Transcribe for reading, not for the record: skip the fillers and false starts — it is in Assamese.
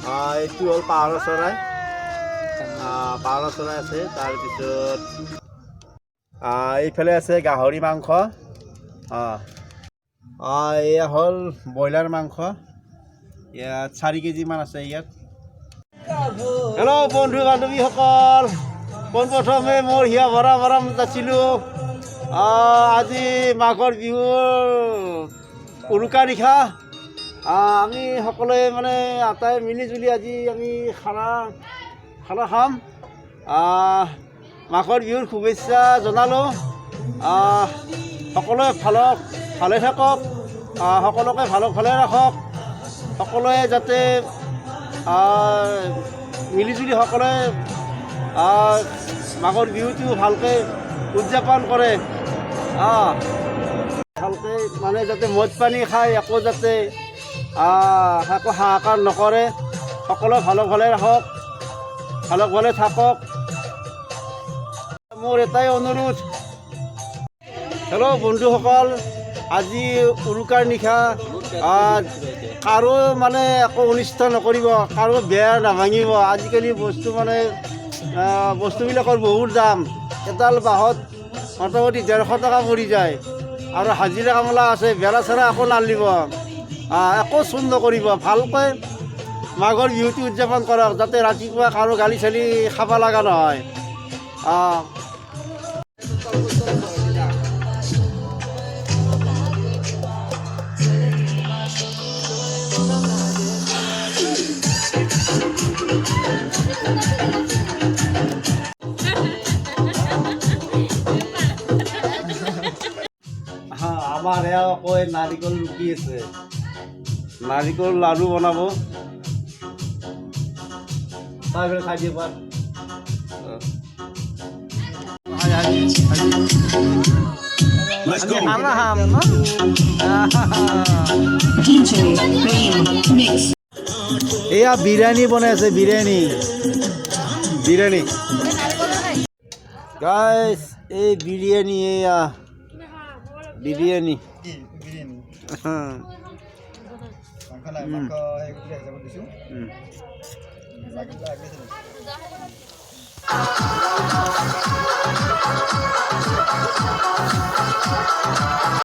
এইটো হ'ল পাৰ চৰাই আছে তাৰপিছত এইফালে আছে গাহৰি মাংস এয়া হ'ল ব্ৰইলাৰ মাংস ইয়াত 4 কেজিমান আছে ইয়াত হেল্ল' বন্ধু বান্ধৱীসকল পোনপ্ৰথমে মোৰ হিয়া ভৰা যাচ্ছিলোঁ আজি মাঘৰ বিহুৰ উৰুকা নিশা আমি সকলোৱে মানে আটাই মিলিজুলি আজি আমি খানা খাম মাঘৰ বিহুৰ শুভেচ্ছা জনালোঁ সকলোৱে ভালে থাকক সকলোকে ভালে ৰাখক সকলোৱে যাতে মিলিজুলি সকলোৱে মাঘৰ বিহুটো ভালকৈ উদযাপন কৰে ভালকৈ মানে যাতে মদ পানী খাই একো যাতে একো হাহাকাৰ নকৰে সকলোৱে ভালে ৰাখক ভালে থাকক মোৰ এটাই অনুৰোধ হেল্ল' বন্ধুসকল আজি উৰুকাৰ নিশা কাৰো মানে একো অনিষ্ট নকৰিব কাৰো বেয়া নাভাঙিব আজিকালি বস্তুবিলাকৰ বহুত দাম এডাল বাঁহত মোটামুটি 150 টকা পৰি যায় আৰু হাজিৰা কামলা আছে বেৰা চেৰা একো নালিব একো চুন নকৰিব ভালকৈ মাঘৰ বিহুটো উদযাপন কৰক যাতে ৰাতিপুৱা কাৰো গালি চালি খাব লগা নহয় আমাৰ এয়া আকৌ নাৰিকল ৰুকি আছে নাৰিকল লাড়ু বনাব তাৰপিছত খাই দিব এয়া বিৰিয়ানী বনাই আছে বিৰিয়ানী গাইছ এই বিৰিয়ানী এয়া বিৰিয়ানী